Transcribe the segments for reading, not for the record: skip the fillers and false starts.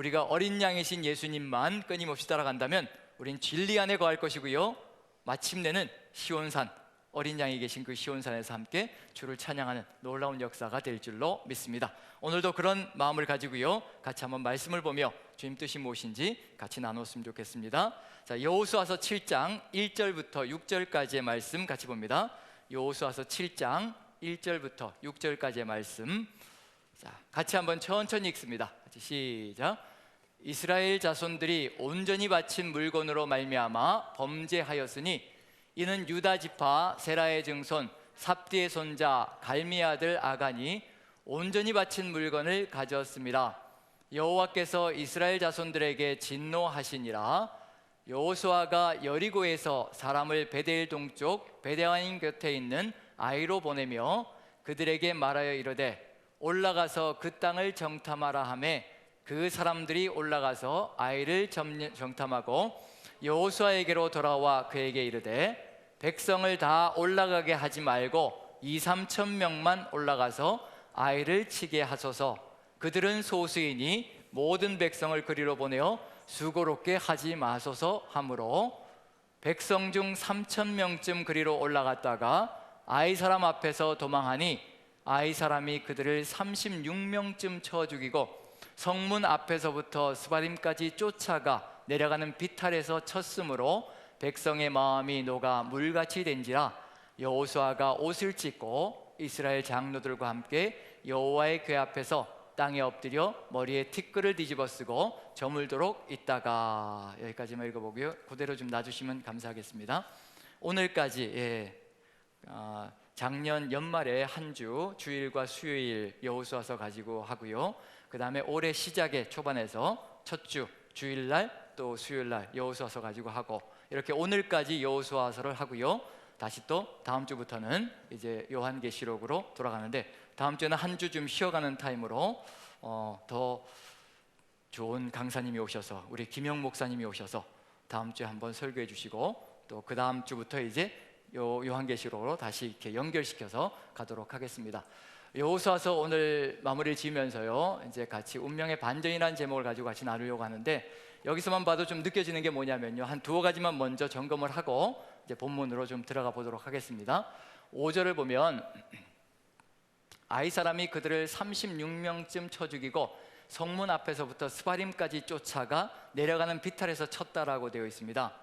우리가 어린 양이신 예수님만 끊임없이 따라간다면 우린 진리 안에 거할 것이고요, 마침내는 시온산, 어린 양이 계신 그 시온산에서 함께 주를 찬양하는 놀라운 역사가 될 줄로 믿습니다. 오늘도 그런 마음을 가지고요, 같이 한번 말씀을 보며 주님 뜻이 무엇인지 같이 나눴으면 좋겠습니다. 자, 여호수아서 7장 1절부터 6절까지의 말씀 같이 봅니다. 여호수아서 7장 1절부터 6절까지의 말씀, 자, 같이 한번 천천히 읽습니다. 같이 시작. 이스라엘 자손들이 온전히 바친 물건으로 말미암아 범죄하였으니 이는 유다 지파 세라의 증손 삽디의 손자 갈미의 아들 아간이 온전히 바친 물건을 가졌습니다. 여호와께서 이스라엘 자손들에게 진노하시니라. 여호수아가 여리고에서 사람을 베델 동쪽 베데아인 곁에 있는 아이로 보내며 그들에게 말하여 이르되 올라가서 그 땅을 정탐하라 하매 그 사람들이 올라가서 아이를 정탐하고 여호수아에게로 돌아와 그에게 이르되 백성을 다 올라가게 하지 말고 2-3천 명만 올라가서 아이를 치게 하소서. 그들은 소수이니 모든 백성을 그리로 보내어 수고롭게 하지 마소서 하므로 백성 중 3천 명쯤 그리로 올라갔다가 아이 사람 앞에서 도망하니 아이 사람이 그들을 36명쯤 쳐 죽이고 성문 앞에서부터 스바림까지 쫓아가 내려가는 비탈에서 쳤으므로 백성의 마음이 녹아 물같이 된지라. 여호수아가 옷을 찢고 이스라엘 장로들과 함께 여호와의 궤 앞에서 땅에 엎드려 머리에 티끌을 뒤집어 쓰고 저물도록 있다가. 여기까지만 읽어보고요, 그대로 좀 놔주시면 감사하겠습니다. 오늘까지 작년 연말에 한 주 주일과 수요일 여호수아서 가지고 하고요, 그 다음에 올해 시작에 초반에서 첫 주 주일날 또 수요일날 여호수아서 가지고 하고, 이렇게 오늘까지 여호수아서를 하고요, 다시 또 다음 주부터는 이제 요한계시록으로 돌아가는데, 다음 주에는 한 주 좀 쉬어가는 타임으로 더 좋은 강사님이 오셔서, 우리 김영 목사님이 오셔서 다음 주에 한번 설교해 주시고, 또 그 다음 주부터 이제 요한계시록으로 다시 이렇게 연결시켜서 가도록 하겠습니다. 여호수아서 오늘 마무리를 지으면서요, 이제 같이 운명의 반전이라는 제목을 가지고 같이 나누려고 하는데, 여기서만 봐도 좀 느껴지는 게 뭐냐면요, 한 두어 가지만 먼저 점검을 하고 이제 본문으로 좀 들어가 보도록 하겠습니다. 5절을 보면 아이 사람이 그들을 36명쯤 쳐 죽이고 성문 앞에서부터 스바림까지 쫓아가 내려가는 비탈에서 쳤다라고 되어 있습니다.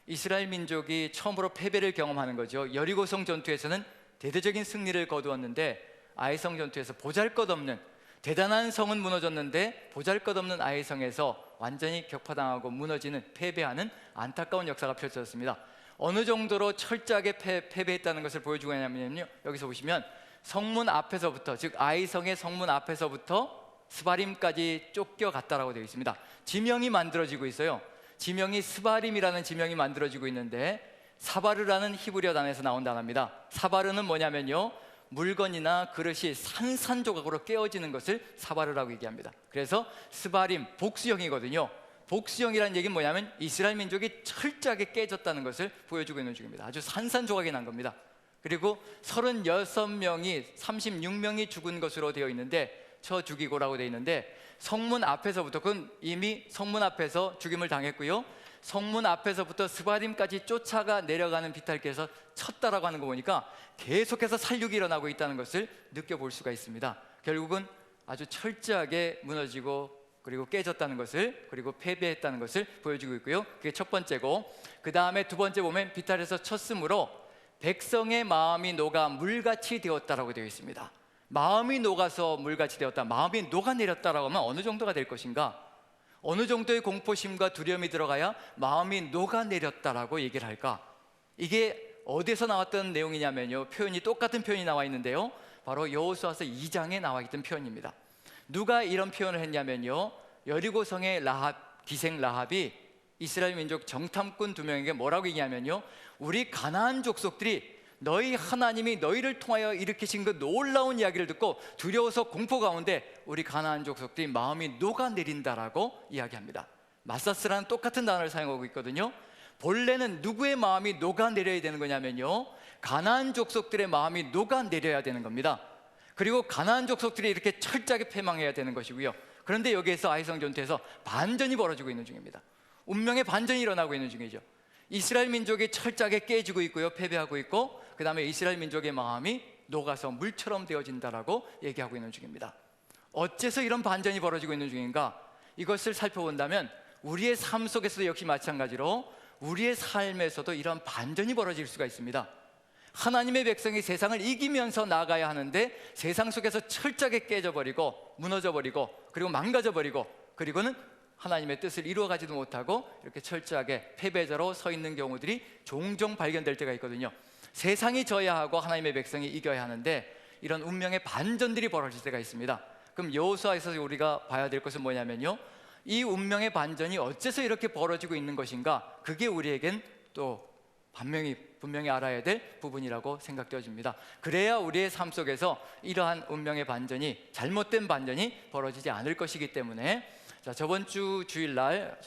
이스라엘 민족이 처음으로 패배를 경험하는 거죠. 여리고성 전투에서는 대대적인 승리를 거두었는데 아이성 전투에서 보잘것없는, 대단한 성은 무너졌는데 보잘것없는 아이성에서 완전히 격파당하고 무너지는, 패배하는 안타까운 역사가 펼쳐졌습니다. 어느 정도로 철저하게 패배했다는 것을 보여주고 있냐면요, 여기서 보시면 성문 앞에서부터, 즉 아이성의 성문 앞에서부터 스바림까지 쫓겨갔다라고 되어 있습니다. 지명이 만들어지고 있어요. 지명이 스바림이라는 지명이 만들어지고 있는데, 사바르라는 히브리어 단어에서 나온 단어입니다. 사바르는 뭐냐면요, 물건이나 그릇이 산산조각으로 깨어지는 것을 사바르라고 얘기합니다. 그래서 스바림, 복수형이거든요. 복수형이라는 얘기는 뭐냐면 이스라엘 민족이 철저하게 깨졌다는 것을 보여주고 있는 중입니다. 아주 산산조각이 난 겁니다. 그리고 36명이 36명이 죽은 것으로 되어 있는데, 쳐 죽이고라고 되어 있는데, 성문 앞에서부터, 그건 이미 성문 앞에서 죽임을 당했고요, 성문 앞에서부터 스바림까지 쫓아가 내려가는 비탈길에서 쳤다라고 하는 거 보니까 계속해서 살육이 일어나고 있다는 것을 느껴볼 수가 있습니다. 결국은 아주 철저하게 무너지고 그리고 깨졌다는 것을, 그리고 패배했다는 것을 보여주고 있고요, 그게 첫 번째고, 그 다음에 두 번째 보면 비탈에서 쳤으므로 백성의 마음이 녹아 물같이 되었다라고 되어 있습니다. 마음이 녹아서 물같이 되었다, 마음이 녹아내렸다라고 하면 어느 정도가 될 것인가? 어느 정도의 공포심과 두려움이 들어가야 마음이 녹아내렸다라고 얘기를 할까? 이게 어디서 나왔던 내용이냐면요, 표현이 똑같은 표현이 나와 있는데요, 바로 여호수아서 2장에 나와 있던 표현입니다. 누가 이런 표현을 했냐면요, 여리고성의 기생 라합이 이스라엘 민족 정탐꾼 2명에게 뭐라고 얘기하면요, 우리 가나안 족속들이 너희 하나님이 너희를 통하여 일으키신 그 놀라운 이야기를 듣고 두려워서 공포 가운데 우리 가나안 족속들이 마음이 녹아내린다라고 이야기합니다. 마사스라는 똑같은 단어를 사용하고 있거든요. 본래는 누구의 마음이 녹아내려야 되는 거냐면요, 가나안 족속들의 마음이 녹아내려야 되는 겁니다. 그리고 가나안 족속들이 이렇게 철저하게 패망해야 되는 것이고요, 그런데 여기에서 아이성 전투에서 반전이 벌어지고 있는 중입니다. 운명의 반전이 일어나고 있는 중이죠. 이스라엘 민족이 철저하게 깨지고 있고요, 패배하고 있고, 그 다음에 이스라엘 민족의 마음이 녹아서 물처럼 되어진다라고 얘기하고 있는 중입니다. 어째서 이런 반전이 벌어지고 있는 중인가? 이것을 살펴본다면 우리의 삶 속에서도 역시 마찬가지로 우리의 삶에서도 이런 반전이 벌어질 수가 있습니다. 하나님의 백성이 세상을 이기면서 나아가야 하는데 세상 속에서 철저하게 깨져버리고 무너져버리고 그리고 망가져버리고 그리고는 하나님의 뜻을 이루어가지도 못하고 이렇게 철저하게 패배자로 서 있는 경우들이 종종 발견될 때가 있거든요. 세상이 져야 하고 하나님의 백성이 이겨야 하는데 이런 운명의 반전들이 벌어질 때가 있습니다. 그럼 여호수아에서 우리가 봐야 될 것은 뭐냐면요, 이 운명의 반전이 어째서 이렇게 벌어지고 있는 것인가, 그게 우리에겐 또 분명히 알아야 될 부분이라고 생각되어집니다. 그래야 우리의 삶 속에서 이러한 운명의 반전이, 잘못된 반전이 벌어지지 않을 것이기 때문에, 자, 저번 주일날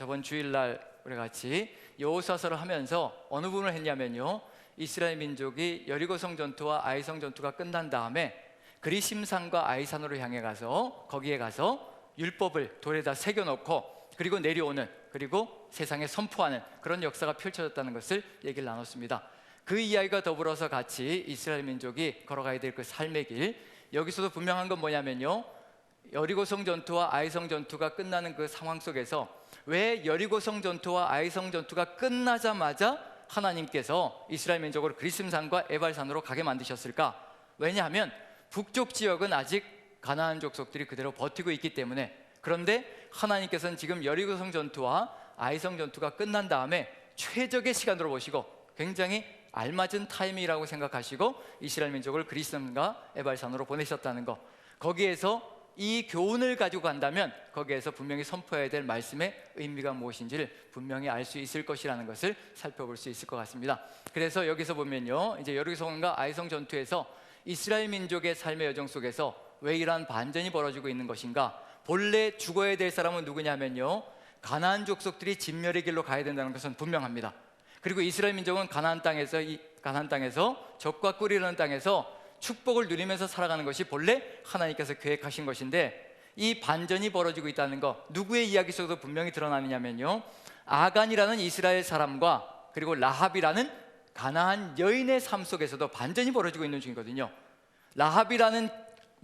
우리 같이 여호수아서를 하면서 어느 부분을 했냐면요, 이스라엘 민족이 여리고성 전투와 아이성 전투가 끝난 다음에 그리심산과 아이산으로 향해 가서 거기에 가서 율법을 돌에다 새겨놓고 그리고 내려오는, 그리고 세상에 선포하는 그런 역사가 펼쳐졌다는 것을 얘기를 나눴습니다. 그 이야기가 더불어서 같이 이스라엘 민족이 걸어가야 될 그 삶의 길, 여기서도 분명한 건 뭐냐면요, 여리고성 전투와 아이성 전투가 끝나는 그 상황 속에서 왜 여리고성 전투와 아이성 전투가 끝나자마자 하나님께서 이스라엘 민족을 그리심산과 에발산으로 가게 만드셨을까? 왜냐하면 북쪽 지역은 아직 가나안 족속들이 그대로 버티고 있기 때문에. 그런데 하나님께서는 지금 여리고성 전투와 아이성 전투가 끝난 다음에 최적의 시간으로 보시고 굉장히 알맞은 타이밍이라고 생각하시고 이스라엘 민족을 그리심산과 에발산으로 보내셨다는 것, 거기에서 이 교훈을 가지고 간다면 거기에서 분명히 선포해야 될 말씀의 의미가 무엇인지를 분명히 알 수 있을 것이라는 것을 살펴볼 수 있을 것 같습니다. 그래서 여기서 보면요, 이제 여리고성과 아이성 전투에서 이스라엘 민족의 삶의 여정 속에서 왜 이러한 반전이 벌어지고 있는 것인가? 본래 죽어야 될 사람은 누구냐면요, 가나안 족속들이 진멸의 길로 가야 된다는 것은 분명합니다. 그리고 이스라엘 민족은 가나안 땅에서 적과 꿀이 흐르는 땅에서 축복을 누리면서 살아가는 것이 본래 하나님께서 계획하신 것인데, 이 반전이 벌어지고 있다는 것, 누구의 이야기 속에서 분명히 드러나느냐면요, 아간이라는 이스라엘 사람과 그리고 라합이라는 가나안 여인의 삶 속에서도 반전이 벌어지고 있는 중이거든요. 라합이라는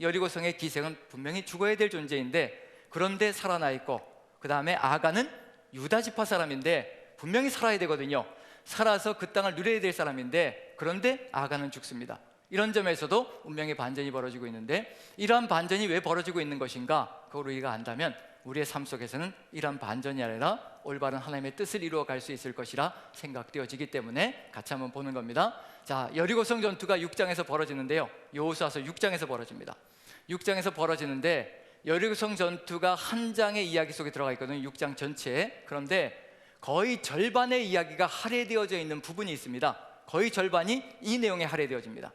여리고성의 기생은 분명히 죽어야 될 존재인데 그런데 살아나 있고, 그 다음에 아간은 유다 지파 사람인데 분명히 살아야 되거든요. 살아서 그 땅을 누려야 될 사람인데 그런데 아간은 죽습니다. 이런 점에서도 운명의 반전이 벌어지고 있는데, 이러한 반전이 왜 벌어지고 있는 것인가, 그걸 우리가 안다면 우리의 삶 속에서는 이러한 반전이 아니라 올바른 하나님의 뜻을 이루어갈 수 있을 것이라 생각되어지기 때문에 같이 한번 보는 겁니다. 자, 여리고성 전투가 6장에서 벌어지는데요, 여호수아서 6장에서 벌어집니다. 6장에서 벌어지는데 여리고성 전투가 한 장의 이야기 속에 들어가 있거든요, 6장 전체에. 그런데 거의 절반의 이야기가 할애되어져 있는 부분이 있습니다. 거의 절반이 이 내용에 할애되어집니다.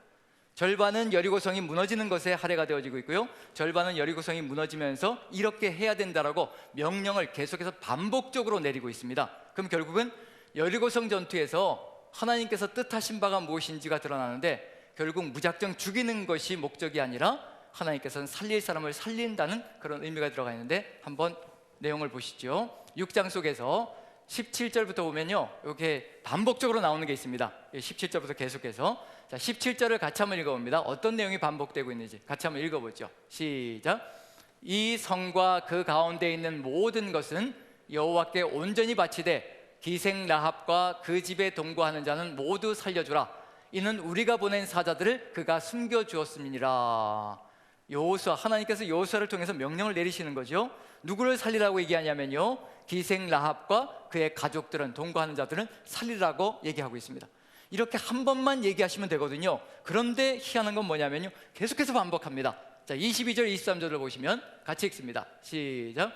절반은 여리고성이 무너지는 것에 할애가 되어지고 있고요, 절반은 여리고성이 무너지면서 이렇게 해야 된다라고 명령을 계속해서 반복적으로 내리고 있습니다. 그럼 결국은 여리고성 전투에서 하나님께서 뜻하신 바가 무엇인지가 드러나는데, 결국 무작정 죽이는 것이 목적이 아니라 하나님께서는 살릴 사람을 살린다는 그런 의미가 들어가 있는데, 한번 내용을 보시죠. 6장 속에서 17절부터 보면요, 이렇게 반복적으로 나오는 게 있습니다. 17절부터 계속해서, 자, 17절을 같이 한번 읽어봅니다. 어떤 내용이 반복되고 있는지 같이 한번 읽어보죠. 시작. 이 성과 그 가운데 있는 모든 것은 여호와께 온전히 바치되 기생 라합과 그 집에 동거하는 자는 모두 살려주라. 이는 우리가 보낸 사자들을 그가 숨겨주었음이니라. 하나님께서 여호수아를 통해서 명령을 내리시는 거죠. 누구를 살리라고 얘기하냐면요, 기생 라합과 그의 가족들은, 동거하는 자들은 살리라고 얘기하고 있습니다. 이렇게 한 번만 얘기하시면 되거든요. 그런데 희한한 건 뭐냐면요, 계속해서 반복합니다. 자, 22절 23절을 보시면 같이 읽습니다. 시작.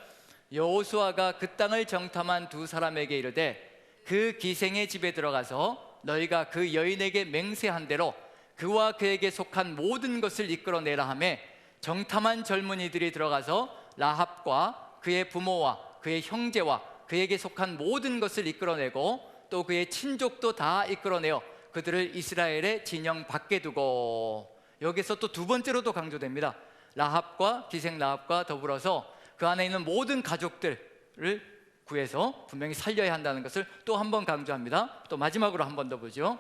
여호수아가 그 땅을 정탐한 두 사람에게 이르되 그 기생의 집에 들어가서 너희가 그 여인에게 맹세한 대로 그와 그에게 속한 모든 것을 이끌어내라 하매, 정탐한 젊은이들이 들어가서 라합과 그의 부모와 그의 형제와 그에게 속한 모든 것을 이끌어내고 또 그의 친족도 다 이끌어내어 그들을 이스라엘의 진영 밖에 두고, 여기서 또 두 번째로도 강조됩니다. 라합과 기생 라합과 더불어서 그 안에 있는 모든 가족들을 구해서 분명히 살려야 한다는 것을 또 한 번 강조합니다. 또 마지막으로 한 번 더 보죠.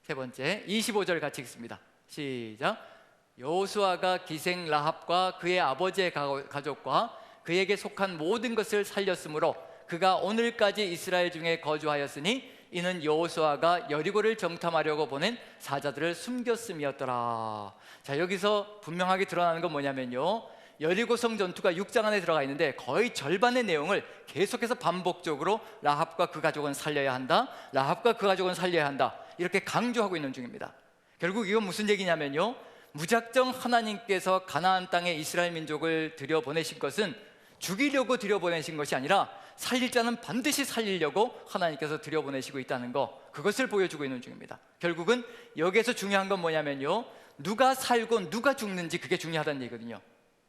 세 번째 25절 같이 읽습니다. 시작. 여호수아가 기생 라합과 그의 아버지의 가족과 그에게 속한 모든 것을 살렸으므로 그가 오늘까지 이스라엘 중에 거주하였으니 이는 여호수아가 여리고를 정탐하려고 보낸 사자들을 숨겼음이었더라. 자, 여기서 분명하게 드러나는 건 뭐냐면요, 여리고성 전투가 6장 안에 들어가 있는데 거의 절반의 내용을 계속해서 반복적으로 라합과 그 가족은 살려야 한다, 라합과 그 가족은 살려야 한다, 이렇게 강조하고 있는 중입니다. 결국 이건 무슨 얘기냐면요, 무작정 하나님께서 가나안 땅에 이스라엘 민족을 들여보내신 것은 죽이려고 들여보내신 것이 아니라 살릴 자는 반드시 살리려고 하나님께서 들여보내시고 있다는 거, 그것을 보여주고 있는 중입니다. 결국은 여기에서 중요한 건 뭐냐면요, 누가 살고 누가 죽는지, 그게 중요하다는 얘기거든요.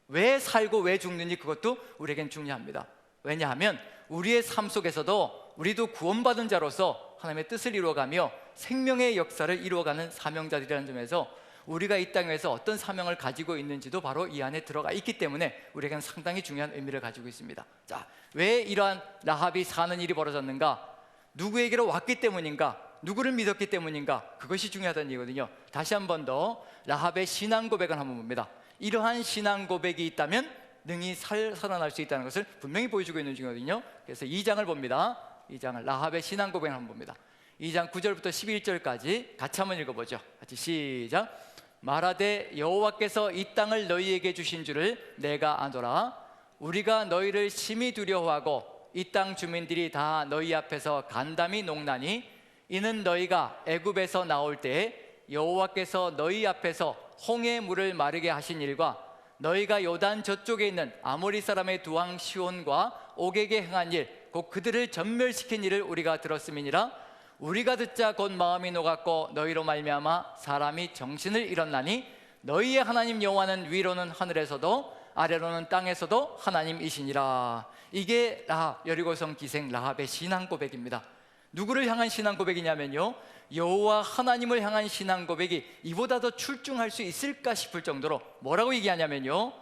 왜 살고 왜 죽는지 그것도 우리에겐 중요합니다. 왜냐하면 우리의 삶 속에서도 우리도 구원받은 자로서 하나님의 뜻을 이루어가며 생명의 역사를 이루어가는 사명자들이라는 점에서 우리가 이 땅에서 어떤 사명을 가지고 있는지도 바로 이 안에 들어가 있기 때문에 우리에겐 상당히 중요한 의미를 가지고 있습니다. 자, 왜 이러한 라합이 사는 일이 벌어졌는가? 누구에게로 왔기 때문인가? 누구를 믿었기 때문인가? 그것이 중요하다는 얘기거든요. 다시 한 번 더 라합의 신앙 고백을 한번 봅니다. 이러한 신앙 고백이 있다면 능히 살아날 수 있다는 것을 분명히 보여주고 있는 중이거든요. 그래서 2장을 봅니다. 2장을 라합의 신앙 고백을 한번 봅니다. 2장 9절부터 11절까지 같이 한번 읽어보죠. 같이 시작. 말하되 여호와께서 이 땅을 너희에게 주신 줄을 내가 아노라. 우리가 너희를 심히 두려워하고 이 땅 주민들이 다 너희 앞에서 간담이 농나니 이는 너희가 애굽에서 나올 때에 여호와께서 너희 앞에서 홍해 물을 마르게 하신 일과 너희가 요단 저쪽에 있는 아모리 사람의 두 왕 시온과 옥에게 행한 일, 곧 그들을 전멸시킨 일을 우리가 들었음이니라. 우리가 듣자 곧 마음이 녹았고 너희로 말미암아 사람이 정신을 잃었나니 너희의 하나님 여호와는 위로는 하늘에서도 아래로는 땅에서도 하나님이시니라. 이게 여리고성 기생 라합의 신앙 고백입니다. 누구를 향한 신앙 고백이냐면요, 여호와 하나님을 향한 신앙 고백이 이보다 더 출중할 수 있을까 싶을 정도로 뭐라고 얘기하냐면요,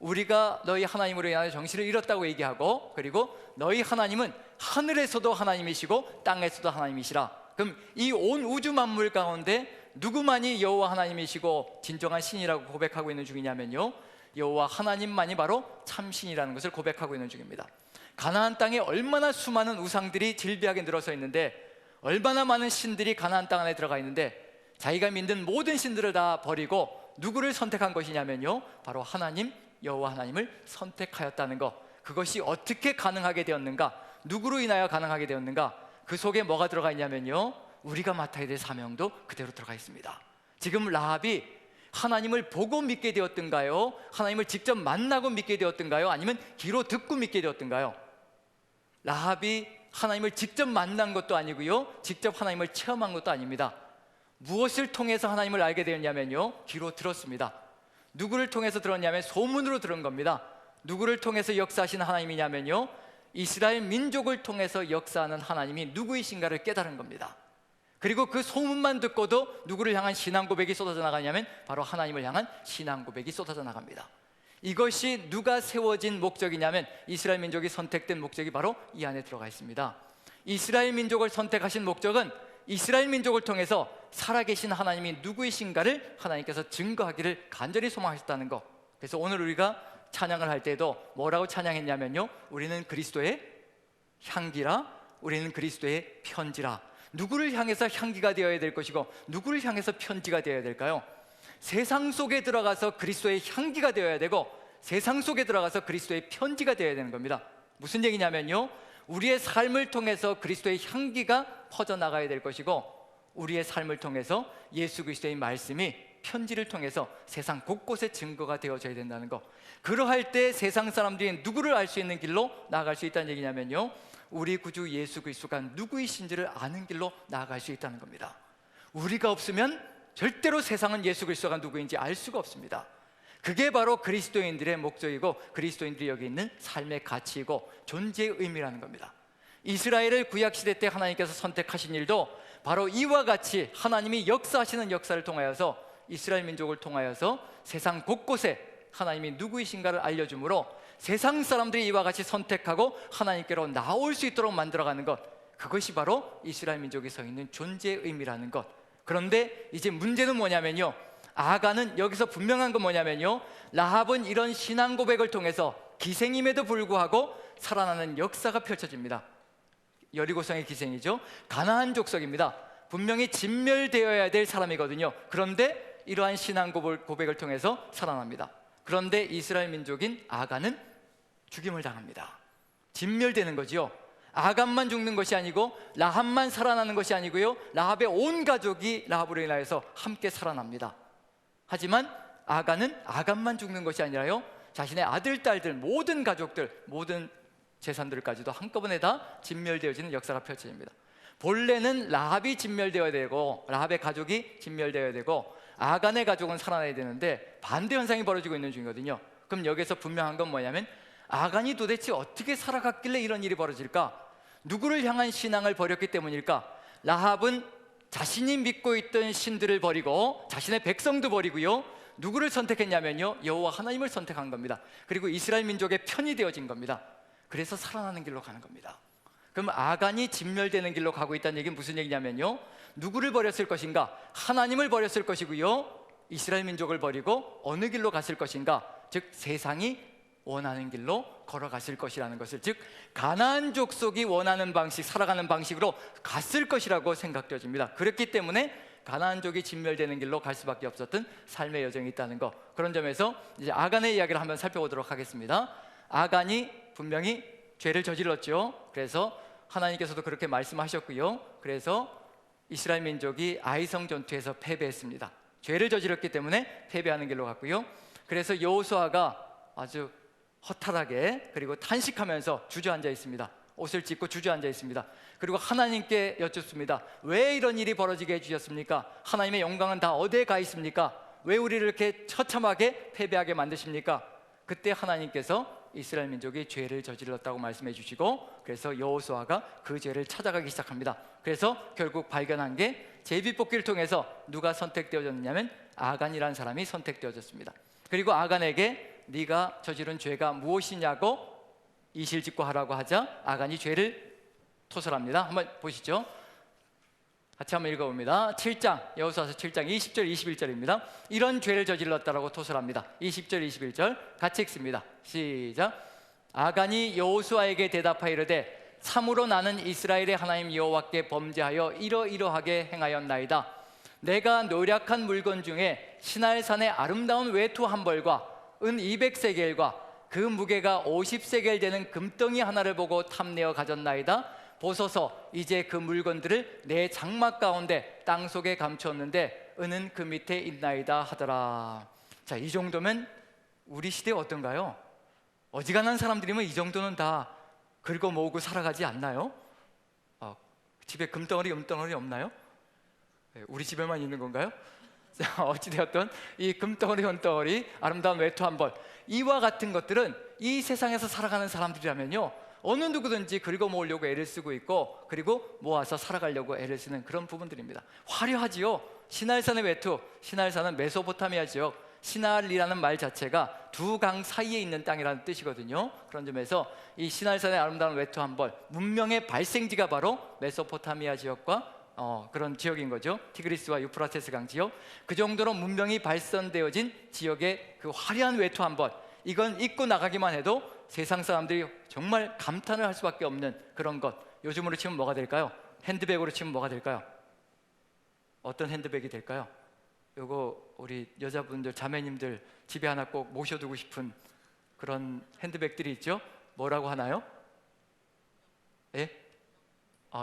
우리가 너희 하나님으로 인하여 정신을 잃었다고 얘기하고, 그리고 너희 하나님은 하늘에서도 하나님이시고 땅에서도 하나님이시라. 그럼 이 온 우주 만물 가운데 누구만이 여호와 하나님이시고 진정한 신이라고 고백하고 있는 중이냐면요, 여호와 하나님만이 바로 참신이라는 것을 고백하고 있는 중입니다. 가나안 땅에 얼마나 수많은 우상들이 질비하게 늘어서 있는데, 얼마나 많은 신들이 가나안 땅 안에 들어가 있는데 자기가 믿는 모든 신들을 다 버리고 누구를 선택한 것이냐면요, 바로 하나님, 여호와 하나님을 선택하였다는 것. 그것이 어떻게 가능하게 되었는가? 누구로 인하여 가능하게 되었는가? 그 속에 뭐가 들어가 있냐면요, 우리가 맡아야 될 사명도 그대로 들어가 있습니다. 지금 라합이 하나님을 보고 믿게 되었던가요? 하나님을 직접 만나고 믿게 되었던가요? 아니면 귀로 듣고 믿게 되었던가요? 라합이 하나님을 직접 만난 것도 아니고요, 직접 하나님을 체험한 것도 아닙니다. 무엇을 통해서 하나님을 알게 되었냐면요, 귀로 들었습니다. 누구를 통해서 들었냐면 소문으로 들은 겁니다. 누구를 통해서 역사하시는 하나님이냐면요, 이스라엘 민족을 통해서 역사하는 하나님이 누구이신가를 깨달은 겁니다. 그리고 그 소문만 듣고도 누구를 향한 신앙 고백이 쏟아져 나가냐면 바로 하나님을 향한 신앙 고백이 쏟아져 나갑니다. 이것이 누가 세워진 목적이냐면 이스라엘 민족이 선택된 목적이 바로 이 안에 들어가 있습니다. 이스라엘 민족을 선택하신 목적은 이스라엘 민족을 통해서 살아계신 하나님이 누구이신가를 하나님께서 증거하기를 간절히 소망하셨다는 것. 그래서 오늘 우리가 찬양을 할 때도 뭐라고 찬양했냐면요, 우리는 그리스도의 향기라, 우리는 그리스도의 편지라. 누구를 향해서 향기가 되어야 될 것이고 누구를 향해서 편지가 되어야 될까요? 세상 속에 들어가서 그리스도의 향기가 되어야 되고 세상 속에 들어가서 그리스도의 편지가 되어야 되는 겁니다. 무슨 얘기냐면요, 우리의 삶을 통해서 그리스도의 향기가 퍼져나가야 될 것이고 우리의 삶을 통해서 예수 그리스도의 말씀이 편지를 통해서 세상 곳곳에 증거가 되어져야 된다는 것. 그러할 때 세상 사람들이 누구를 알 수 있는 길로 나아갈 수 있다는 얘기냐면요, 우리 구주 예수 그리스도가 누구이신지를 아는 길로 나아갈 수 있다는 겁니다. 우리가 없으면 절대로 세상은 예수 그리스도가 누구인지 알 수가 없습니다. 그게 바로 그리스도인들의 목적이고 그리스도인들이 여기 있는 삶의 가치이고 존재의 의미라는 겁니다. 이스라엘을 구약시대 때 하나님께서 선택하신 일도 바로 이와 같이 하나님이 역사하시는 역사를 통하여서 이스라엘 민족을 통하여서 세상 곳곳에 하나님이 누구이신가를 알려주므로 세상 사람들이 이와 같이 선택하고 하나님께로 나올 수 있도록 만들어가는 것, 그것이 바로 이스라엘 민족이 서 있는 존재의 의미라는 것. 그런데 이제 문제는 뭐냐면요, 아간은 여기서 분명한 건 뭐냐면요, 라합은 이런 신앙 고백을 통해서 기생임에도 불구하고 살아나는 역사가 펼쳐집니다. 여리고성의 기생이죠. 가나안 족속입니다. 분명히 진멸되어야 될 사람이거든요. 그런데 이러한 신앙 고백을 통해서 살아납니다. 그런데 이스라엘 민족인 아간은 죽임을 당합니다. 진멸되는 거죠. 아간만 죽는 것이 아니고 라합만 살아나는 것이 아니고요, 라합의 온 가족이 라합으로 인하여서 함께 살아납니다. 하지만 아간은 아간만 죽는 것이 아니라요, 자신의 아들, 딸들, 모든 가족들, 모든 재산들까지도 한꺼번에 다 진멸되어지는 역사가 펼쳐집니다. 본래는 라합이 진멸되어야 되고 라합의 가족이 진멸되어야 되고 아간의 가족은 살아나야 되는데 반대 현상이 벌어지고 있는 중이거든요. 그럼 여기서 분명한 건 뭐냐면, 아간이 도대체 어떻게 살아갔길래 이런 일이 벌어질까? 누구를 향한 신앙을 버렸기 때문일까? 라합은 자신이 믿고 있던 신들을 버리고 자신의 백성도 버리고요, 누구를 선택했냐면요, 여호와 하나님을 선택한 겁니다. 그리고 이스라엘 민족의 편이 되어진 겁니다. 그래서 살아나는 길로 가는 겁니다. 그럼 아간이 진멸되는 길로 가고 있다는 얘기는 무슨 얘기냐면요, 누구를 버렸을 것인가? 하나님을 버렸을 것이고요, 이스라엘 민족을 버리고 어느 길로 갔을 것인가? 즉 세상이 원하는 길로 걸어갔을 것이라는 것을, 즉 가나안 족속이 원하는 방식, 살아가는 방식으로 갔을 것이라고 생각되어집니다. 그렇기 때문에 가나안족이 진멸되는 길로 갈 수밖에 없었던 삶의 여정이 있다는 것, 그런 점에서 이제 아간의 이야기를 한번 살펴보도록 하겠습니다. 아간이 분명히 죄를 저질렀죠. 그래서 하나님께서도 그렇게 말씀하셨고요, 그래서 이스라엘 민족이 아이성 전투에서 패배했습니다. 죄를 저질렀기 때문에 패배하는 길로 갔고요, 그래서 여호수아가 아주 허탈하게 그리고 탄식하면서 주저앉아 있습니다. 옷을 찢고 주저앉아 있습니다. 그리고 하나님께 여쭙습니다. 왜 이런 일이 벌어지게 해주셨습니까? 하나님의 영광은 다 어디에 가 있습니까? 왜 우리를 이렇게 처참하게 패배하게 만드십니까? 그때 하나님께서 이스라엘 민족이 죄를 저질렀다고 말씀해 주시고, 그래서 여호수아가 그 죄를 찾아가기 시작합니다. 그래서 결국 발견한 게, 제비뽑기를 통해서 누가 선택되어졌냐면 아간이라는 사람이 선택되어졌습니다. 그리고 아간에게 네가 저지른 죄가 무엇이냐고 이실직고 하라고 하자 아간이 죄를 토설합니다. 한번 보시죠. 같이 한번 읽어봅니다. 7장, 여호수아서 7장 20절 21절입니다. 이런 죄를 저질렀다라고 토설합니다. 20절 21절 같이 읽습니다. 시작. 아간이 여호수아에게 대답하여 이르되 참으로 나는 이스라엘의 하나님 여호와께 범죄하여 이러이러하게 행하였나이다. 내가 노력한 물건 중에 시날산의 아름다운 외투 한 벌과 은 200세겔과 그 무게가 50세겔 되는 금덩이 하나를 보고 탐내어 가졌나이다. 보소서, 이제 그 물건들을 내 장막 가운데 땅속에 감추었는데 은은 그 밑에 있나이다 하더라. 자, 이 정도면 우리 시대에 어떤가요? 어지간한 사람들이면 이 정도는 다 긁어 모으고 살아가지 않나요? 집에 금덩어리 은덩어리 없나요? 우리 집에만 있는 건가요? 어찌되었든 이 금덩어리 은덩어리, 아름다운 외투 한 벌, 이와 같은 것들은 이 세상에서 살아가는 사람들이라면요, 어느 누구든지 긁어 모으려고 애를 쓰고 있고, 그리고 모아서 살아가려고 애를 쓰는 그런 부분들입니다. 화려하지요. 시날산의 외투, 시날산은 메소포타미아 지역, 시날이라는 말 자체가 두 강 사이에 있는 땅이라는 뜻이거든요. 그런 점에서 이 시날산의 아름다운 외투 한 벌, 문명의 발생지가 바로 메소포타미아 지역과 그런 지역인 거죠. 티그리스와 유프라테스 강 지역, 그 정도로 문명이 발전되어진 지역의 그 화려한 외투 한 벌, 이건 입고 나가기만 해도 세상 사람들이 정말 감탄을 할 수밖에 없는 그런 것. 요즘으로 치면 뭐가 될까요? 핸드백으로 치면 뭐가 될까요? 어떤 핸드백이 될까요? 요거 우리 여자분들, 자매님들 집에 하나 꼭 모셔두고 싶은 그런 핸드백들이 있죠. 뭐라고 하나요? 예?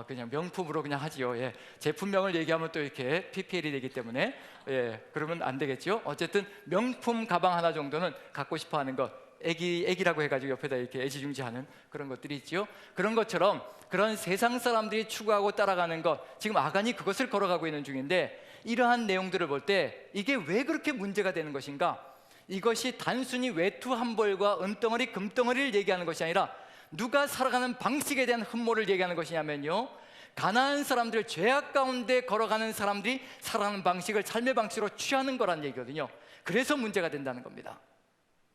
그냥 명품으로 그냥 하지요. 예. 제품명을 얘기하면 또 이렇게 PPL이 되기 때문에, 예, 그러면 안 되겠죠. 어쨌든 명품 가방 하나 정도는 갖고 싶어 하는 것, 애기라고 해가지고 옆에다 이렇게 애지중지하는 그런 것들이 있죠. 그런 것처럼 그런 세상 사람들이 추구하고 따라가는 것, 지금 아간이 그것을 걸어가고 있는 중인데, 이러한 내용들을 볼 때 이게 왜 그렇게 문제가 되는 것인가? 이것이 단순히 외투 한 벌과 은덩어리, 금덩어리를 얘기하는 것이 아니라 누가 살아가는 방식에 대한 흠모를 얘기하는 것이냐면요, 가나안 사람들, 죄악 가운데 걸어가는 사람들이 살아가는 방식을 삶의 방식으로 취하는 거란 얘기거든요. 그래서 문제가 된다는 겁니다.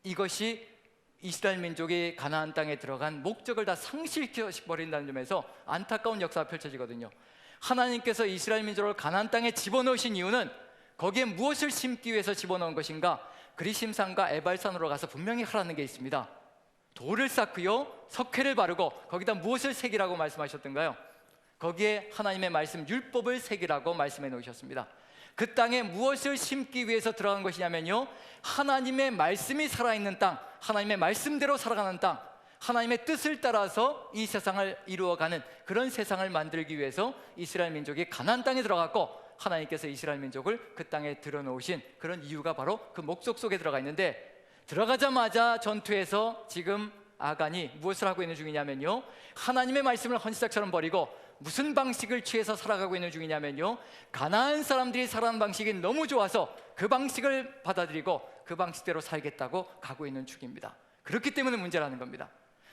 이것이 이스라엘 민족이 가나안 땅에 들어간 목적을 다 상실시켜버린다는 점에서 안타까운 역사가 펼쳐지거든요. 하나님께서 이스라엘 민족을 가나안 땅에 집어넣으신 이유는 거기에 무엇을 심기 위해서 집어넣은 것인가? 그리심산과 에발산으로 가서 분명히 하라는 게 있습니다. 돌을 쌓고요, 석회를 바르고 거기다 무엇을 새기라고 말씀하셨던가요? 거기에 하나님의 말씀 율법을 새기라고 말씀해 놓으셨습니다. 그 땅에 무엇을 심기 위해서 들어간 것이냐면요, 하나님의 말씀이 살아있는 땅, 하나님의 말씀대로 살아가는 땅, 하나님의 뜻을 따라서 이 세상을 이루어가는 그런 세상을 만들기 위해서 이스라엘 민족이 가나안 땅에 들어갔고, 하나님께서 이스라엘 민족을 그 땅에 들여놓으신 그런 이유가 바로 그 목적 속에 들어가 있는데, 들어가자마자 전투에서 지금 아간이 무엇을 하고 있는 중이냐면요, 하나님의 말씀을 헌시작처럼 버리고 무슨 방식을 취해서 살아가고 있는 중이냐면요, 가나안 사람들이 살아가는 방식이 너무 좋아서 그 방식을 받아들이고 그 방식대로 살겠다고 가고 있는 중입니다. 그렇기 때문에 문제라는 겁니다.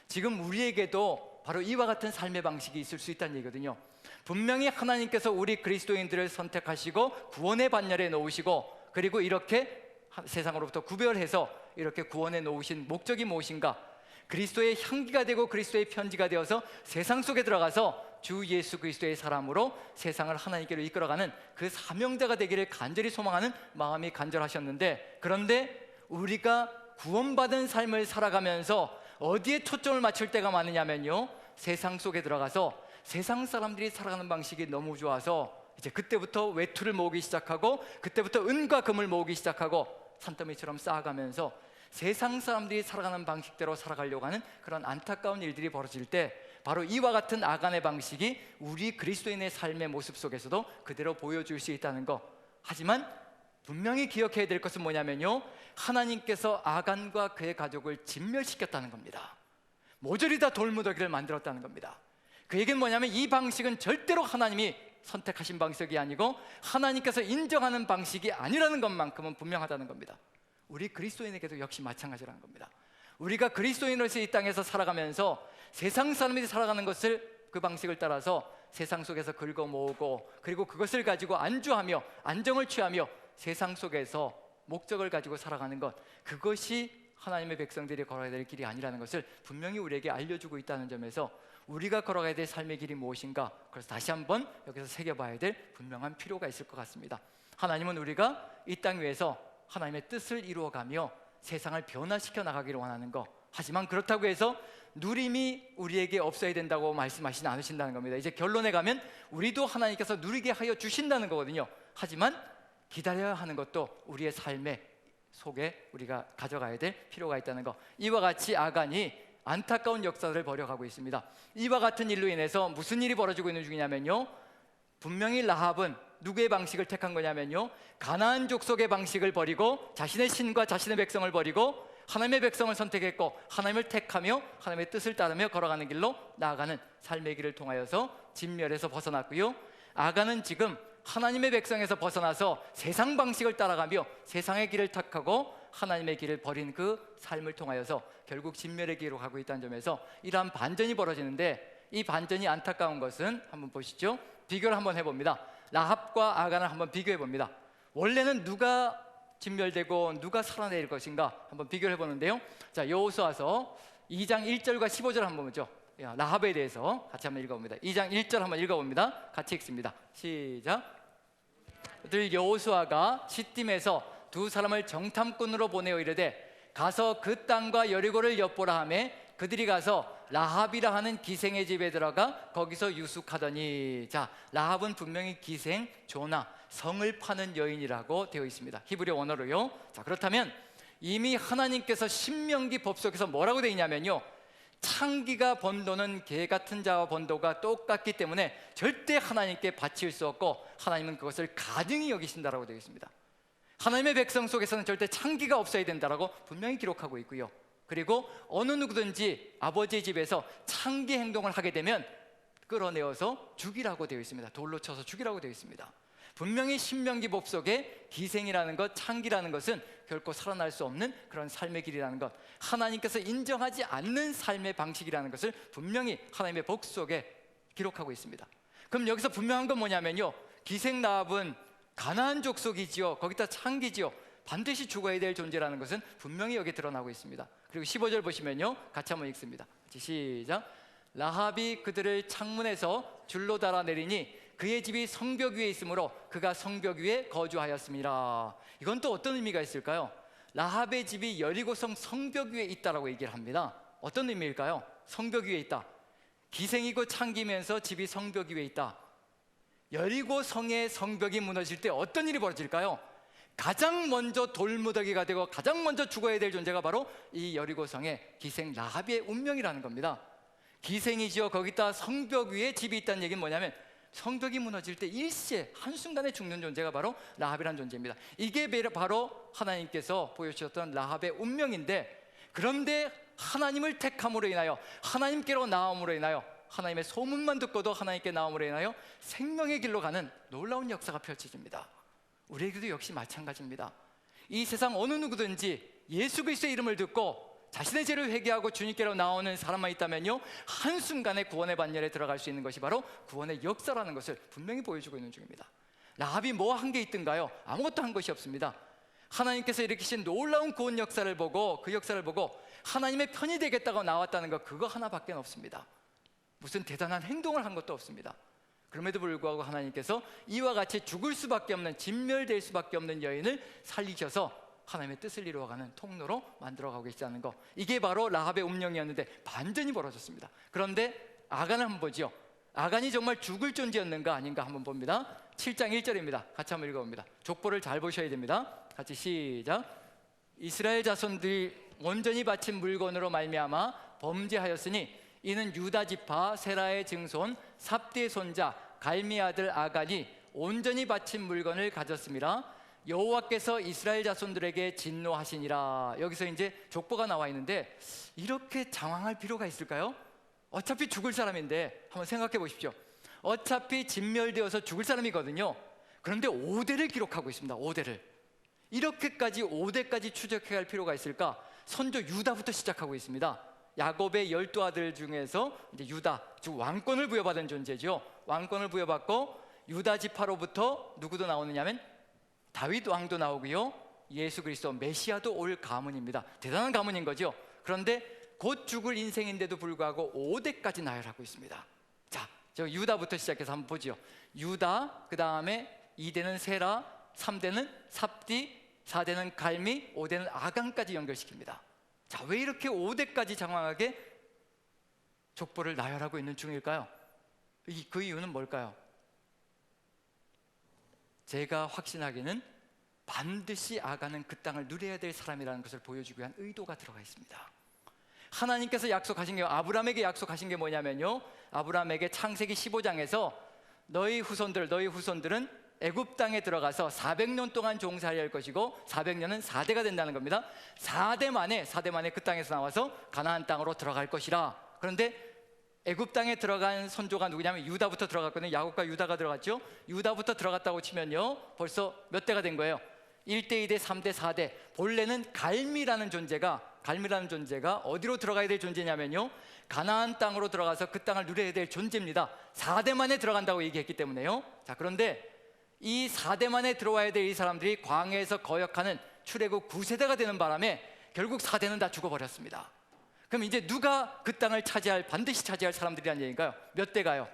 지금 우리에게도 바로 이와 같은 삶의 방식이 있을 수 있다는 얘기거든요. 분명히 하나님께서 우리 그리스도인들을 선택하시고 구원의 반열에 놓으시고, 그리고 이렇게 세상으로부터 구별해서 이렇게 구원해 놓으신 목적이 무엇인가? 그리스도의 향기가 되고 그리스도의 편지가 되어서 세상 속에 들어가서 주 예수 그리스도의 사람으로 세상을 하나님께로 이끌어가는 그 사명자가 되기를 간절히 소망하는 마음이 간절하셨는데, 그런데 우리가 구원받은 삶을 살아가면서 어디에 초점을 맞출 때가 많으냐면요, 세상 속에 들어가서 세상 사람들이 살아가는 방식이 너무 좋아서 이제 그때부터 외투를 모으기 시작하고, 그때부터 은과 금을 모으기 시작하고 산더미처럼 쌓아가면서 세상 사람들이 살아가는 방식대로 살아가려고 하는 그런 안타까운 일들이 벌어질 때, 바로 이와 같은 아간의 방식이 우리 그리스도인의 삶의 모습 속에서도 그대로 보여줄 수 있다는 것. 하지만 분명히 기억해야 될 것은 뭐냐면요, 하나님께서 아간과 그의 가족을 진멸시켰다는 겁니다. 모조리 다 돌무더기를 만들었다는 겁니다. 그 얘기는 뭐냐면, 이 방식은 절대로 하나님이 선택하신 방식이 아니고 하나님께서 인정하는 방식이 아니라는 것만큼은 분명하다는 겁니다. 우리 그리스도인에게도 역시 마찬가지라는 겁니다. 우리가 그리스도인으로서 이 땅에서 살아가면서 세상 사람들이 살아가는 것을, 그 방식을 따라서 세상 속에서 긁어 모으고, 그리고 그것을 가지고 안주하며 안정을 취하며 세상 속에서 목적을 가지고 살아가는 것, 그것이 하나님의 백성들이 걸어야 될 길이 아니라는 것을 분명히 우리에게 알려주고 있다는 점에서 우리가 걸어가야 될 삶의 길이 무엇인가, 그래서 다시 한번 여기서 새겨봐야 될 분명한 필요가 있을 것 같습니다. 하나님은 우리가 이 땅 위에서 하나님의 뜻을 이루어가며 세상을 변화시켜 나가기를 원하는 것, 하지만 그렇다고 해서 누림이 우리에게 없어야 된다고 말씀하시지 않으신다는 겁니다. 이제 결론에 가면 우리도 하나님께서 누리게 하여 주신다는 거거든요. 하지만 기다려야 하는 것도 우리의 삶의 속에 우리가 가져가야 될 필요가 있다는 것. 이와 같이 아간이 안타까운 역사를 벌여가고 있습니다. 이와 같은 일로 인해서 무슨 일이 벌어지고 있는 중이냐면요, 분명히 라합은 누구의 방식을 택한 거냐면요, 가나안 족속의 방식을 버리고 자신의 신과 자신의 백성을 버리고 하나님의 백성을 선택했고, 하나님을 택하며 하나님의 뜻을 따르며 걸어가는 길로 나아가는 삶의 길을 통하여서 진멸에서 벗어났고요, 아간은 지금 하나님의 백성에서 벗어나서 세상 방식을 따라가며 세상의 길을 택하고 하나님의 길을 버린 그 삶을 통하여서 결국 진멸의 길로 가고 있다는 점에서 이러한 반전이 벌어지는데, 이 반전이 안타까운 것은 한번 보시죠. 비교를 한번 해봅니다. 라합과 아간을 한번 비교해 봅니다. 원래는 누가 진멸되고 누가 살아낼 것인가 한번 비교를 해보는데요. 자, 여호수아서 2장 1절과 15절 한번 보죠. 라합에 대해서 같이 한번 읽어봅니다. 2장 1절 한번 읽어봅니다. 같이 읽습니다. 시작. 들 여호수아가 시딤에서 두 사람을 정탐꾼으로 보내어 이르되 가서 그 땅과 여리고를 엿보라 하매 그들이 가서 라합이라 하는 기생의 집에 들어가 거기서 유숙하더니. 자, 라합은 분명히 기생, 조나, 성을 파는 여인이라고 되어 있습니다. 히브리 원어로요. 자, 그렇다면 이미 하나님께서 신명기 법속에서 뭐라고 되어 있냐면요, 창기가 번도는 개 같은 자와 번도가 똑같기 때문에 절대 하나님께 바칠 수 없고 하나님은 그것을 가증히 여기신다라고 되어 있습니다. 하나님의 백성 속에서는 절대 창기가 없어야 된다라고 분명히 기록하고 있고요, 그리고 어느 누구든지 아버지의 집에서 창기 행동을 하게 되면 끌어내어서 죽이라고 되어 있습니다. 돌로 쳐서 죽이라고 되어 있습니다. 분명히 신명기 법속에 기생이라는 것, 창기라는 것은 결코 살아날 수 없는 그런 삶의 길이라는 것, 하나님께서 인정하지 않는 삶의 방식이라는 것을 분명히 하나님의 복 속에 기록하고 있습니다. 그럼 여기서 분명한 건 뭐냐면요, 기생 라합은 가나안 족속이지요, 거기다 창기지요, 반드시 죽어야 될 존재라는 것은 분명히 여기에 드러나고 있습니다. 그리고 15절 보시면요, 같이 한번 읽습니다. 같이 시작. 라합이 그들을 창문에서 줄로 달아내리니 그의 집이 성벽 위에 있으므로 그가 성벽 위에 거주하였습니다. 이건 또 어떤 의미가 있을까요? 라합의 집이 여리고성 성벽 위에 있다라고 얘기를 합니다. 어떤 의미일까요? 성벽 위에 있다. 기생이고 창기면서 집이 성벽 위에 있다. 여리고성의 성벽이 무너질 때 어떤 일이 벌어질까요? 가장 먼저 돌무더기가 되고 가장 먼저 죽어야 될 존재가 바로 이 여리고성의 기생 라합의 운명이라는 겁니다. 기생이지요. 거기다 성벽 위에 집이 있다는 얘기는 뭐냐면 성벽이 무너질 때 일시에 한순간에 죽는 존재가 바로 라합이라는 존재입니다. 이게 바로 하나님께서 보여주셨던 라합의 운명인데, 그런데 하나님을 택함으로 인하여, 하나님께로 나옴으로 인하여, 하나님의 소문만 듣고도 하나님께 나옴으로 인하여 생명의 길로 가는 놀라운 역사가 펼쳐집니다. 우리에게도 역시 마찬가지입니다. 이 세상 어느 누구든지 예수 그리스도의 이름을 듣고 자신의 죄를 회개하고 주님께로 나오는 사람만 있다면요, 한순간에 구원의 반열에 들어갈 수 있는 것이 바로 구원의 역사라는 것을 분명히 보여주고 있는 중입니다. 라합이 뭐 한 게 있던가요? 아무것도 한 것이 없습니다. 하나님께서 일으키신 놀라운 구원 역사를 보고, 그 역사를 보고 하나님의 편이 되겠다고 나왔다는 것, 그거 하나밖에 없습니다. 무슨 대단한 행동을 한 것도 없습니다. 그럼에도 불구하고 하나님께서 이와 같이 죽을 수밖에 없는, 진멸될 수밖에 없는 여인을 살리셔서 하나님의 뜻을 이루어가는 통로로 만들어가고 계시다는 것, 이게 바로 라합의 운명이었는데 반전이 벌어졌습니다. 그런데 아간을 한번 보죠. 아간이 정말 죽을 존재였는가 아닌가 한번 봅니다. 7장 1절입니다. 같이 한번 읽어봅니다. 족보를 잘 보셔야 됩니다. 같이 시작. 이스라엘 자손들이 온전히 바친 물건으로 말미암아 범죄하였으니 이는 유다 지파 세라의 증손 삽디의 손자 갈미 아들 아간이 온전히 바친 물건을 가졌습니다. 여호와께서 이스라엘 자손들에게 진노하시니라. 여기서 이제 족보가 나와 있는데 이렇게 장황할 필요가 있을까요? 어차피 죽을 사람인데 한번 생각해 보십시오. 어차피 진멸되어서 죽을 사람이거든요. 그런데 5대를 기록하고 있습니다. 5대를. 이렇게까지 5대까지 추적해 갈 필요가 있을까? 선조 유다부터 시작하고 있습니다. 야곱의 12아들 중에서 이제 유다, 즉 왕권을 부여받은 존재죠. 왕권을 부여받고 유다 지파로부터 누구도 나오느냐면 다윗 왕도 나오고요, 예수 그리스도 메시아도 올 가문입니다. 대단한 가문인 거죠. 그런데 곧 죽을 인생인데도 불구하고 5대까지 나열하고 있습니다. 자, 저 유다부터 시작해서 한번 보죠. 유다, 그 다음에 2대는 세라, 3대는 삽디, 4대는 갈미, 5대는 아간까지 연결시킵니다. 자, 왜 이렇게 5대까지 장황하게 족보를 나열하고 있는 중일까요? 그 이유는 뭘까요? 제가 확신하기는 반드시 아간은 그 땅을 누려야 될 사람이라는 것을 보여주기 위한 의도가 들어가 있습니다. 하나님께서 약속하신 게, 아브라함에게 약속하신 게 뭐냐면요, 아브라함에게 창세기 15장에서 너희 후손들은 애굽 땅에 들어가서 400년 동안 종살이 할 것이고 400년은 4대가 된다는 겁니다. 4대 만에 그 땅에서 나와서 가나안 땅으로 들어갈 것이라. 그런데 애굽 땅에 들어간 선조가 누구냐면 유다부터 들어갔거든요. 야곱과 유다가 들어갔죠. 유다부터 들어갔다고 치면요, 벌써 몇 대가 된 거예요? 1대, 2대, 3대, 4대. 본래는 갈미라는 존재가 어디로 들어가야 될 존재냐면요, 가나안 땅으로 들어가서 그 땅을 누려야 될 존재입니다. 4대 만에 들어간다고 얘기했기 때문에요. 자, 그런데 이 4대 만에 들어와야 될 이 사람들이 광야에서 거역하는 출애굽 9세대가 되는 바람에 결국 4대는 다 죽어버렸습니다. 그럼 이제 누가 그 땅을 반드시 차지할 사람들이란 얘기인가요? 몇 대가요?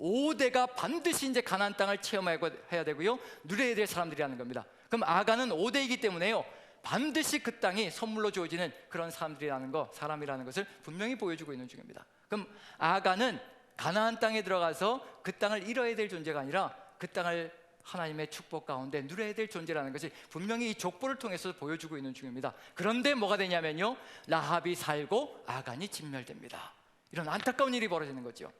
5대가 반드시 이제 가나안 땅을 체험해야 되고요, 누려야 될 사람들이라는 겁니다. 그럼 아간은 5대이기 때문에요, 반드시 그 땅이 선물로 주어지는 그런 사람이라는 것을 분명히 보여주고 있는 중입니다. 그럼 아간은 가나안 땅에 들어가서 그 땅을 잃어야 될 존재가 아니라 그 땅을 하나님의 축복 가운데 누려야 될 존재라는 것이 분명히 이 족보를 통해서 보여주고 있는 중입니다. 그런데 뭐가 되냐면요, 라합이 살고 아간이 진멸됩니다. 이런 안타까운 일이 벌어지는 거죠.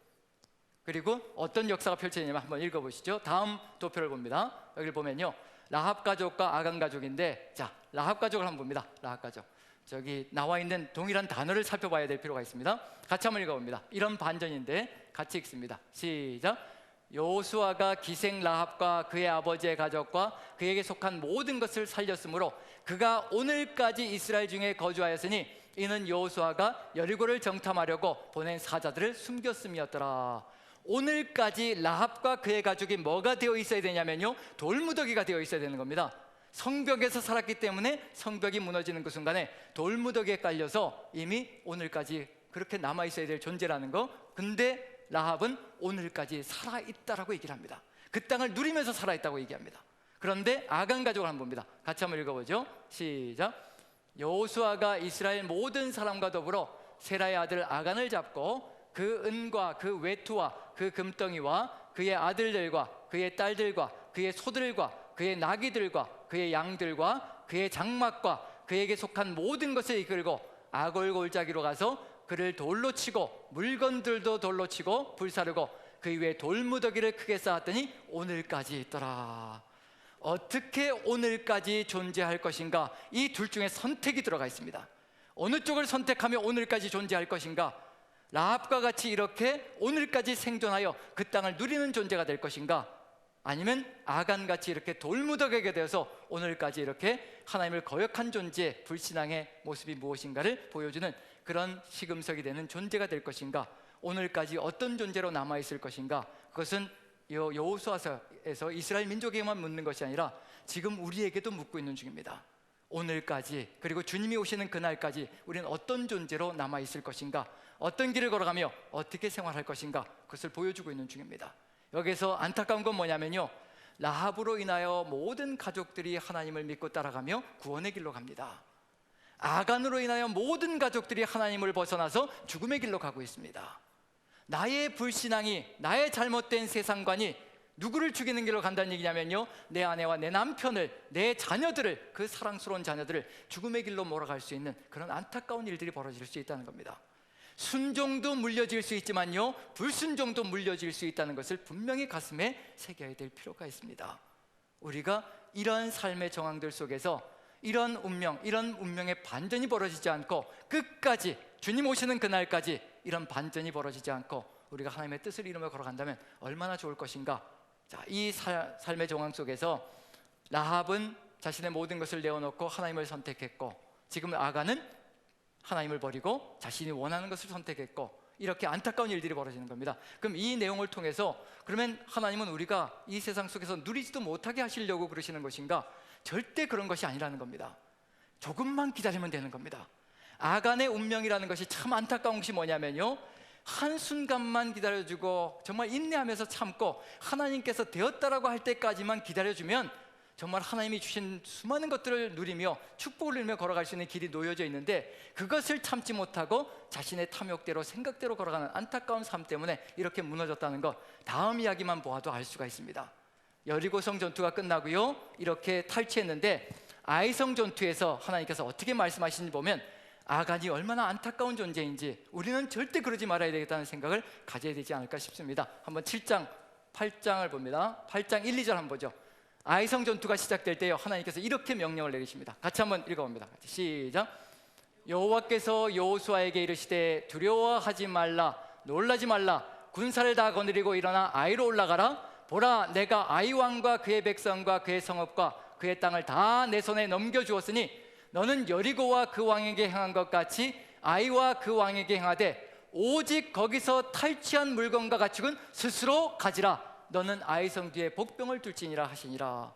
그리고 어떤 역사가 펼쳐지냐면 한번 읽어보시죠. 다음 도표를 봅니다. 여기를 보면요, 라합 가족과 아간 가족인데, 자, 라합 가족을 한번 봅니다. 라합 가족, 저기 나와 있는 동일한 단어를 살펴봐야 될 필요가 있습니다. 같이 한번 읽어봅니다. 이런 반전인데 같이 읽습니다. 시작. 여호수아가 기생 라합과 그의 아버지의 가족과 그에게 속한 모든 것을 살렸으므로 그가 오늘까지 이스라엘 중에 거주하였으니 이는 여호수아가 여리고를 정탐하려고 보낸 사자들을 숨겼음이었더라. 오늘까지 라합과 그의 가족이 뭐가 되어 있어야 되냐면요, 돌무더기가 되어 있어야 되는 겁니다. 성벽에서 살았기 때문에 성벽이 무너지는 그 순간에 돌무더기에 깔려서 이미 오늘까지 그렇게 남아있어야 될 존재라는 거. 근데 라합은 오늘까지 살아있다라고 얘기를 합니다. 그 땅을 누리면서 살아있다고 얘기합니다. 그런데 아간 가족을 한번 봅니다. 같이 한번 읽어보죠. 시작. 여호수아가 이스라엘 모든 사람과 더불어 세라의 아들 아간을 잡고 그 은과 그 외투와 그 금덩이와 그의 아들들과 그의 딸들과 그의 소들과 그의 나귀들과 그의 양들과 그의 장막과 그에게 속한 모든 것을 이끌고 아골 골짜기로 가서 그를 돌로 치고 물건들도 돌로 치고 불사르고 그 위에 돌무더기를 크게 쌓았더니 오늘까지 있더라. 어떻게 오늘까지 존재할 것인가? 이 둘 중에 선택이 들어가 있습니다. 어느 쪽을 선택하면 오늘까지 존재할 것인가? 라합과 같이 이렇게 오늘까지 생존하여 그 땅을 누리는 존재가 될 것인가? 아니면 아간같이 이렇게 돌무더기가 되어서 오늘까지 이렇게 하나님을 거역한 존재, 불신앙의 모습이 무엇인가를 보여주는 그런 시금석이 되는 존재가 될 것인가? 오늘까지 어떤 존재로 남아있을 것인가? 그것은 여호수아서에서 이스라엘 민족에게만 묻는 것이 아니라 지금 우리에게도 묻고 있는 중입니다. 오늘까지, 그리고 주님이 오시는 그날까지 우리는 어떤 존재로 남아있을 것인가? 어떤 길을 걸어가며 어떻게 생활할 것인가? 그것을 보여주고 있는 중입니다. 여기서 안타까운 건 뭐냐면요, 라합으로 인하여 모든 가족들이 하나님을 믿고 따라가며 구원의 길로 갑니다. 아간으로 인하여 모든 가족들이 하나님을 벗어나서 죽음의 길로 가고 있습니다. 나의 불신앙이, 나의 잘못된 세상관이 누구를 죽이는 길로 간다는 얘기냐면요, 내 아내와 내 남편을, 내 자녀들을, 그 사랑스러운 자녀들을 죽음의 길로 몰아갈 수 있는 그런 안타까운 일들이 벌어질 수 있다는 겁니다. 순종도 물려질 수 있지만요, 불순종도 물려질 수 있다는 것을 분명히 가슴에 새겨야 될 필요가 있습니다. 우리가 이런 삶의 정황들 속에서 이런 운명의 반전이 벌어지지 않고 끝까지 주님 오시는 그날까지 이런 반전이 벌어지지 않고 우리가 하나님의 뜻을 이루며 걸어간다면 얼마나 좋을 것인가. 자, 이 삶의 정황 속에서 라합은 자신의 모든 것을 내어놓고 하나님을 선택했고, 지금 아간은 하나님을 버리고 자신이 원하는 것을 선택했고, 이렇게 안타까운 일들이 벌어지는 겁니다. 그럼 이 내용을 통해서 그러면 하나님은 우리가 이 세상 속에서 누리지도 못하게 하시려고 그러시는 것인가? 절대 그런 것이 아니라는 겁니다. 조금만 기다리면 되는 겁니다. 아간의 운명이라는 것이 참 안타까운 것이 뭐냐면요, 한순간만 기다려주고 정말 인내하면서 참고 하나님께서 되었다라고 할 때까지만 기다려주면 정말 하나님이 주신 수많은 것들을 누리며 축복을 누리며 걸어갈 수 있는 길이 놓여져 있는데, 그것을 참지 못하고 자신의 탐욕대로 생각대로 걸어가는 안타까운 삶 때문에 이렇게 무너졌다는 것, 다음 이야기만 보아도 알 수가 있습니다. 여리고성 전투가 끝나고요, 이렇게 탈취했는데 아이성 전투에서 하나님께서 어떻게 말씀하시는지 보면 아간이 얼마나 안타까운 존재인지 우리는 절대 그러지 말아야 되겠다는 생각을 가져야 되지 않을까 싶습니다. 한번 7장, 8장을 봅니다. 8장 1, 2절 한번 보죠. 아이성 전투가 시작될 때요, 하나님께서 이렇게 명령을 내리십니다. 같이 한번 읽어봅니다. 같이 시작. 여호와께서 여호수아에게 이르시되 두려워하지 말라, 놀라지 말라, 군사를 다 거느리고 일어나 아이로 올라가라. 보라, 내가 아이 왕과 그의 백성과 그의 성읍과 그의 땅을 다 내 손에 넘겨주었으니 너는 여리고와 그 왕에게 행한 것 같이 아이와 그 왕에게 행하되 오직 거기서 탈취한 물건과 가축은 스스로 가지라. 너는 아이성 뒤에 복병을 둘지니라 하시니라.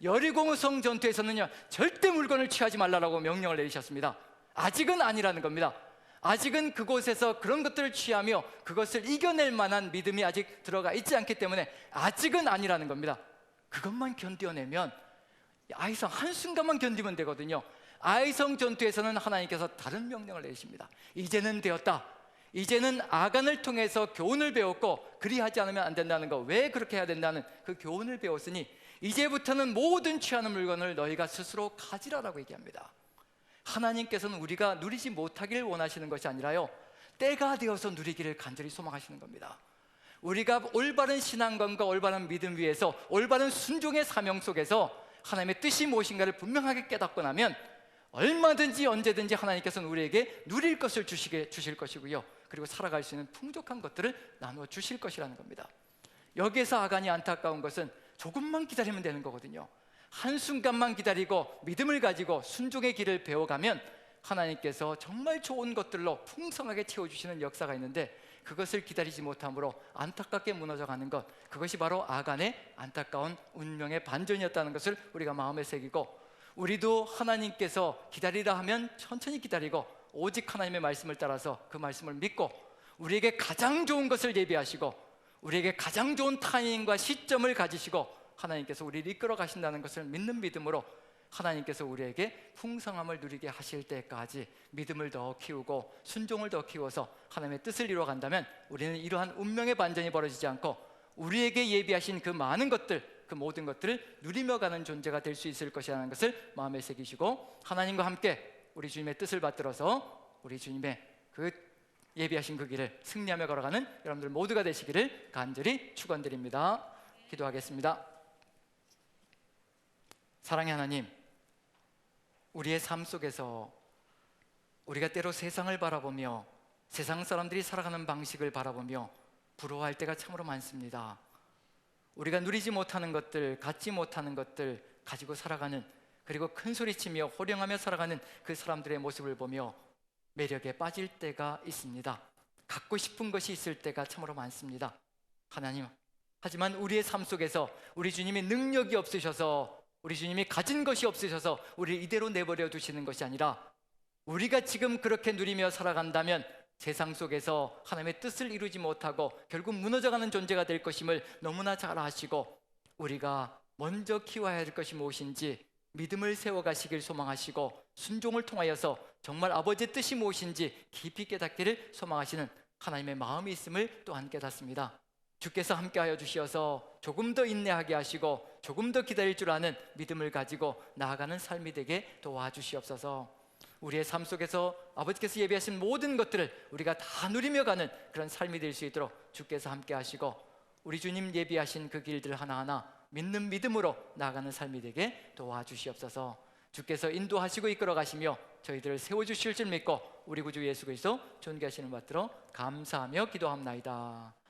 여리고성 전투에서는요, 절대 물건을 취하지 말라라고 명령을 내리셨습니다. 아직은 아니라는 겁니다. 아직은 그곳에서 그런 것들을 취하며 그것을 이겨낼 만한 믿음이 아직 들어가 있지 않기 때문에 아직은 아니라는 겁니다. 그것만 견뎌내면, 아이성 한순간만 견디면 되거든요. 아이성 전투에서는 하나님께서 다른 명령을 내리십니다. 이제는 되었다. 이제는 아간을 통해서 교훈을 배웠고 그리하지 않으면 안 된다는 거, 왜 그렇게 해야 된다는 그 교훈을 배웠으니 이제부터는 모든 취하는 물건을 너희가 스스로 가지라라고 얘기합니다. 하나님께서는 우리가 누리지 못하기를 원하시는 것이 아니라요, 때가 되어서 누리기를 간절히 소망하시는 겁니다. 우리가 올바른 신앙관과 올바른 믿음 위에서 올바른 순종의 사명 속에서 하나님의 뜻이 무엇인가를 분명하게 깨닫고 나면 얼마든지 언제든지 하나님께서는 우리에게 누릴 것을 주실 것이고요, 그리고 살아갈 수 있는 풍족한 것들을 나누어 주실 것이라는 겁니다. 여기에서 아간이 안타까운 것은 조금만 기다리면 되는 거거든요. 한순간만 기다리고 믿음을 가지고 순종의 길을 배워가면 하나님께서 정말 좋은 것들로 풍성하게 채워주시는 역사가 있는데, 그것을 기다리지 못함으로 안타깝게 무너져가는 것, 그것이 바로 아간의 안타까운 운명의 반전이었다는 것을 우리가 마음에 새기고, 우리도 하나님께서 기다리라 하면 천천히 기다리고 오직 하나님의 말씀을 따라서 그 말씀을 믿고 우리에게 가장 좋은 것을 예비하시고 우리에게 가장 좋은 타이밍과 시점을 가지시고 하나님께서 우리를 이끌어 가신다는 것을 믿는 믿음으로 하나님께서 우리에게 풍성함을 누리게 하실 때까지 믿음을 더 키우고 순종을 더 키워서 하나님의 뜻을 이루어 간다면 우리는 이러한 운명의 반전이 벌어지지 않고 우리에게 예비하신 그 많은 것들, 그 모든 것들을 누리며 가는 존재가 될 수 있을 것이라는 것을 마음에 새기시고 하나님과 함께 우리 주님의 뜻을 받들어서 우리 주님의 그 예비하신 그 길을 승리하며 걸어가는 여러분들 모두가 되시기를 간절히 축원드립니다. 기도하겠습니다. 사랑의 하나님, 우리의 삶 속에서 우리가 때로 세상을 바라보며 세상 사람들이 살아가는 방식을 바라보며 부러워할 때가 참으로 많습니다. 우리가 누리지 못하는 것들, 갖지 못하는 것들 가지고 살아가는, 그리고 큰 소리치며 호령하며 살아가는 그 사람들의 모습을 보며 매력에 빠질 때가 있습니다. 갖고 싶은 것이 있을 때가 참으로 많습니다. 하나님, 하지만 우리의 삶 속에서 우리 주님이 능력이 없으셔서, 우리 주님이 가진 것이 없으셔서 우리를 이대로 내버려 두시는 것이 아니라 우리가 지금 그렇게 누리며 살아간다면 세상 속에서 하나님의 뜻을 이루지 못하고 결국 무너져가는 존재가 될 것임을 너무나 잘 아시고 우리가 먼저 키워야 할 것이 무엇인지 믿음을 세워가시길 소망하시고 순종을 통하여서 정말 아버지의 뜻이 무엇인지 깊이 깨닫기를 소망하시는 하나님의 마음이 있음을 또한 깨닫습니다. 주께서 함께하여 주시어서 조금 더 인내하게 하시고 조금 더 기다릴 줄 아는 믿음을 가지고 나아가는 삶이 되게 도와주시옵소서. 우리의 삶 속에서 아버지께서 예비하신 모든 것들을 우리가 다 누리며 가는 그런 삶이 될 수 있도록 주께서 함께 하시고 우리 주님 예비하신 그 길들 하나하나 믿는 믿음으로 나아가는 삶이 되게 도와주시옵소서. 주께서 인도하시고 이끌어 가시며 저희들을 세워주실 줄 믿고 우리 구주 예수 그리스도 존귀하시는 받들어 감사하며 기도합나이다.